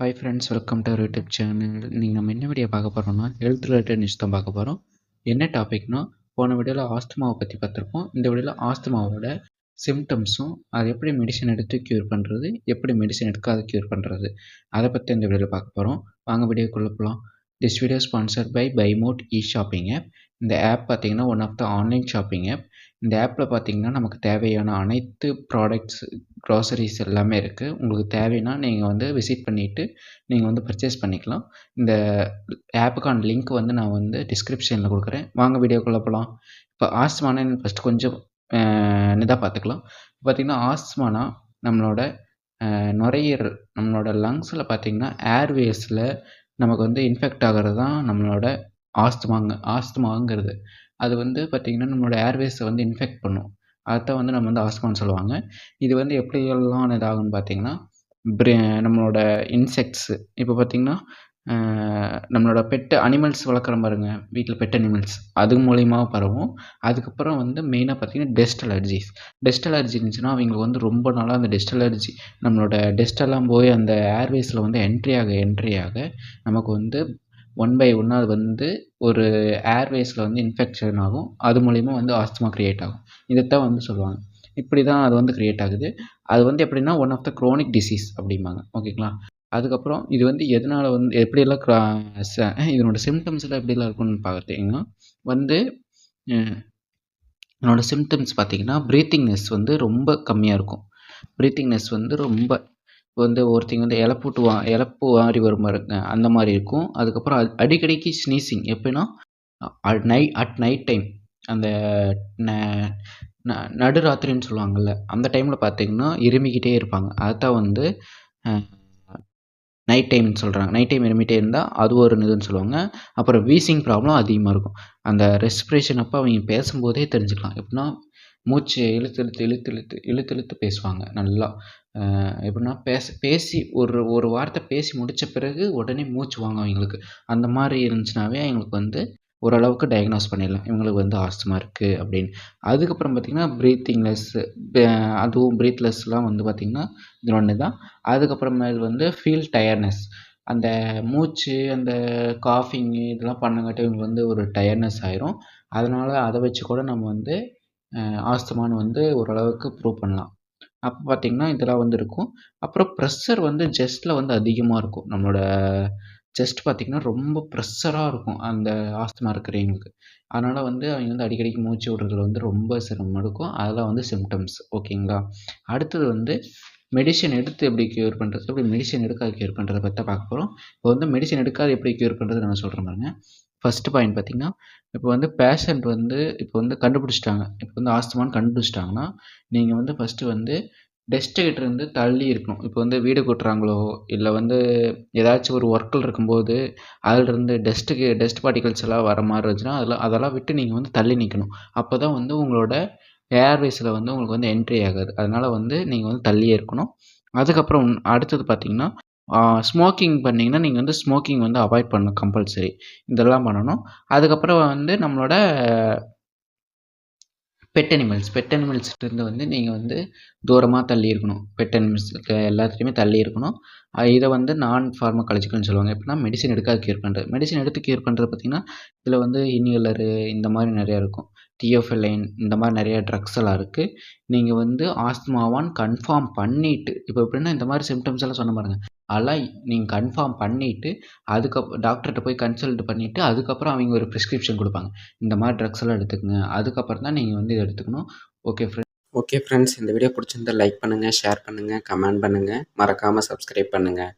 Hi friends, welcome to our YouTube channel. இன்னைக்கு நம்ம என்ன வீடியோ பார்க்க போகிறோம்னா, ஹெல்த் ரிலேட்டட் நியூஸ் தான் பார்க்க போகிறோம். என்ன டாபிக்னா, போன வீடியோவில் ஆஸ்துமாவை பற்றி பார்த்துருப்போம். இந்த வீடியோவில் ஆஸ்துமாவோட சிம்டம்ஸும் அது எப்படி மெடிசன் எடுத்து க்யூர் பண்ணுறது, எப்படி மெடிசன் எடுக்காத க்யூர் பண்ணுறது, அதை பற்றி இந்த வீடியோவில் பார்க்க போகிறோம். வாங்க வீடியோக்குள்ளே போகலாம். திஸ் வீடியோ ஸ்பான்சர்ட் பை பைமோட் ஷாப்பிங் ஆப். இந்த ஆப் பார்த்தீங்கன்னா one of the online shopping app. இந்த ஆப்பில் பார்த்தீங்கன்னா நமக்கு தேவையான அனைத்து ப்ராடக்ட்ஸ், க்ராசரிஸ் எல்லாமே இருக்குது. உங்களுக்கு தேவைன்னா நீங்கள் வந்து விசிட் பண்ணிவிட்டு நீங்கள் வந்து பர்ச்சேஸ் பண்ணிக்கலாம். இந்த ஆப்புக்கான லிங்க் வந்து நான் வந்து டிஸ்கிரிப்ஷனில் கொடுக்குறேன். வாங்க வீடியோக்குள்ளே போகலாம். இப்போ ஆஸ்துமானா ஃபஸ்ட்டு கொஞ்சம் இதாக பார்த்துக்கலாம். பார்த்திங்கன்னா ஆஸ்துமானா நம்மளோட நுரையீரல், நம்மளோட லங்ஸில் பார்த்திங்கன்னா ஏர்வேஸில் நமக்கு வந்து இன்ஃபெக்ட் ஆகிறது தான் நம்மளோட ஆஸ்துமாங்கிறது. அது வந்து பார்த்திங்கன்னா நம்மளோட ஏர்வேஸை வந்து இன்ஃபெக்ட் பண்ணும். அதைத்தான் வந்து நம்ம வந்து ஆஸ்துமான்னு சொல்லுவாங்க. இது வந்து எப்படியெல்லாம் இதாகும்னு பார்த்திங்கன்னா, நம்மளோட இன்செக்ட்ஸு இப்போ பார்த்திங்கன்னா நம்மளோட பெட் அனிமல்ஸ் வளர்க்குறோம் பாருங்க, வீட்டில் பெட் அனிமல்ஸ், அது மூலியமாக பரவும். அதுக்கப்புறம் வந்து மெயினாக பார்த்திங்கன்னா டஸ்ட் அலர்ஜி இருந்துச்சுன்னா அவங்களுக்கு வந்து ரொம்ப நாளாக அந்த டஸ்ட் அலர்ஜி, நம்மளோட டஸ்ட்டெல்லாம் போய் அந்த ஏர்வேஸில் வந்து என்ட்ரி ஆக நமக்கு வந்து ஒன் பை ஒன்னாக அது வந்து ஒரு ஏர்வேஸில் வந்து இன்ஃபெக்ஷன் ஆகும். அது மூலிமா வந்து ஆஸ்துமா க்ரியேட் ஆகும். இதைத்தான் வந்து சொல்லுவாங்க. இப்படி தான் அது வந்து க்ரியேட் ஆகுது. அது வந்து எப்படின்னா one of the chronic disease அப்படிம்பாங்க. ஓகேங்களா? அதுக்கப்புறம் இது வந்து எதனால் வந்து எப்படியெல்லாம் இதனோட சிம்டம்ஸ்லாம் எப்படிலாம் இருக்கும்னு பார்த்தீங்கன்னா வந்து என்னோட சிம்டம்ஸ் பார்த்தீங்கன்னா ப்ரீத்திங்னஸ் வந்து ரொம்ப கம்மியாக இருக்கும். ப்ரீத்திங்னஸ் வந்து ரொம்ப வந்து ஒருத்தங்க வந்து இளப்பு வாரி வரும் பாருங்க, அந்த மாதிரி இருக்கும். அதுக்கப்புறம் அடிக்கடிக்கு ஸ்னீசிங் எப்படின்னா அட் நைட் டைம், அந்த நடுராத்திரின்னு சொல்லுவாங்கள்ல, அந்த டைமில் பார்த்தீங்கன்னா இருமிக்கிட்டே இருப்பாங்க. அதுதான் வந்து நைட் டைம்னு சொல்கிறாங்க. நைட் டைம் இருமிட்டே இருந்தால் அது ஒரு இதுன்னு சொல்லுவாங்க. அப்புறம் வீசிங் ப்ராப்ளம் அதிகமாக இருக்கும். அந்த ரெஸ்பிரேஷன் அப்போ அவங்க பேசும்போதே தெரிஞ்சுக்கலாம். எப்படின்னா மூச்சு இழுத்து பேசுவாங்க நல்லா. எப்படின்னா பேசி ஒரு வார்த்தை பேசி முடித்த பிறகு உடனே மூச்சு வாங்கும் அவங்களுக்கு. அந்த மாதிரி இருந்துச்சுனாவே அவங்களுக்கு வந்து ஓரளவுக்கு டயக்னோஸ் பண்ணிடலாம், இவங்களுக்கு வந்து ஆஸ்துமா இருக்குது அப்படின்னு. அதுக்கப்புறம் பார்த்திங்கன்னா ப்ரீத்திங்லெஸ்ஸு, அதுவும் ப்ரீத்லெஸ்லாம் வந்து பார்த்திங்கன்னா இது ஒன்று தான். அதுக்கப்புறமேல் வந்து ஃபீல் டயர்ட்னஸ், அந்த மூச்சு அந்த காஃபிங்கு இதெல்லாம் பண்ணங்காட்டி இவங்களுக்கு வந்து ஒரு டயர்ட்னஸ் ஆயிரும். அதனால் அதை வச்சு கூட நம்ம வந்து ஆஸ்துமான்னு வந்து ஓரளவுக்கு ப்ரூவ் பண்ணலாம். அப்போ பார்த்திங்கன்னா இதெல்லாம் வந்து இருக்கும். அப்புறம் ப்ரெஷர் வந்து செஸ்ட்டில் வந்து அதிகமாக இருக்கும். நம்மளோட செஸ்ட் பார்த்திங்கன்னா ரொம்ப ப்ரெஷராக இருக்கும் அந்த ஆஸ்துமா இருக்கிறவங்களுக்கு. அதனால் வந்து அவங்க வந்து அடிக்கடிக்கு மூச்சு விடுறதுல வந்து ரொம்ப சிரமம் இருக்கும். அதெல்லாம் வந்து சிம்டம்ஸ். ஓகேங்களா? அடுத்தது வந்து மெடிசன் எடுத்து எப்படி க்யூர் பண்ணுறது, எப்படி மெடிசன் எடுக்காது க்யூர் பண்ணுறத பற்றி தான் பார்க்க போகிறோம். இப்போ வந்து மெடிசன் எடுக்காது எப்படி க்யூர் பண்ணுறது நான் சொல்கிறேன் பாருங்க. ஃபஸ்ட்டு பாயிண்ட் பார்த்திங்கன்னா, இப்போ வந்து பேஷண்ட் வந்து இப்போ வந்து கண்டுபிடிச்சிட்டாங்க, இப்போ வந்து ஆஸ்துமான்னு கண்டுபிடிச்சிட்டாங்கன்னா நீங்கள் வந்து ஃபஸ்ட்டு வந்து டஸ்ட்டுக்கிட்டேருந்து தள்ளி இருக்கணும். இப்போ வந்து வீடு கூட்டுறாங்களோ இல்லை வந்து ஏதாச்சும் ஒரு ஒர்க்கில் இருக்கும்போது அதிலிருந்து டஸ்ட் பார்ட்டிகல்ஸ் எல்லாம் வர மாதிரி இருந்துச்சுன்னா அதெல்லாம் விட்டு நீங்கள் வந்து தள்ளி நிற்கணும். அப்போ தான் வந்து உங்களோட ஏர்வேஸில் வந்து உங்களுக்கு வந்து என்ட்ரி ஆகாது. அதனால் வந்து நீங்கள் வந்து தள்ளியே இருக்கணும். அதுக்கப்புறம் அடுத்தது பார்த்திங்கன்னா ஸ்மோக்கிங் பண்ணிங்கன்னா நீங்கள் வந்து ஸ்மோக்கிங் வந்து அவாய்ட் பண்ணணும் கம்பல்சரி. இதெல்லாம் பண்ணணும். அதுக்கப்புறம் வந்து நம்மளோட பெட் அனிமல்ஸ்கிட்டேருந்து வந்து நீங்கள் வந்து தூரமாக தள்ளி இருக்கணும். பெட் அனிமல்ஸ் எல்லாத்துலேயுமே தள்ளி இருக்கணும். இதை வந்து நான் ஃபார்மகாலஜிக்கல்னு சொல்லுவாங்க. எப்படின்னா மெடிசன் எடுக்காது க்யூர் பண்ணுறது. மெடிசன் எடுத்து க்யூர் பண்ணுறது பார்த்திங்கன்னா இதில் வந்து இன்ஹேலரு இந்த மாதிரி நிறையா இருக்கும். தியோஃபிலைன் இந்த மாதிரி நிறைய ட்ரக்ஸ் எல்லாம் இருக்குது. நீங்கள் வந்து ஆஸ்துமாவான்னு கன்ஃபார்ம் பண்ணிவிட்டு, இப்போ எப்படின்னா இந்த மாதிரி சிம்டம்ஸ் எல்லாம் சொன்ன பாருங்க, அதெல்லாம் நீங்கள் கன்ஃபார்ம் பண்ணிவிட்டு டாக்டர்கிட்ட போய் கன்சல்ட் பண்ணிவிட்டு அதுக்கப்புறம் அவங்க ஒரு ப்ரிஸ்கிரிப்ஷன் கொடுப்பாங்க. இந்த மாதிரி ட்ரக்ஸ் எல்லாம் எடுத்துக்கங்க. அதுக்கப்புறம் தான் நீங்கள் வந்து இதை எடுத்துக்கணும். ஓகே ஃப்ரெண்ட்ஸ், இந்த வீடியோ பிடிச்சிருந்தா லைக் பண்ணுங்கள், ஷேர் பண்ணுங்கள், கமெண்ட் பண்ணுங்கள், மறக்காமல் சப்ஸ்கிரைப் பண்ணுங்கள்.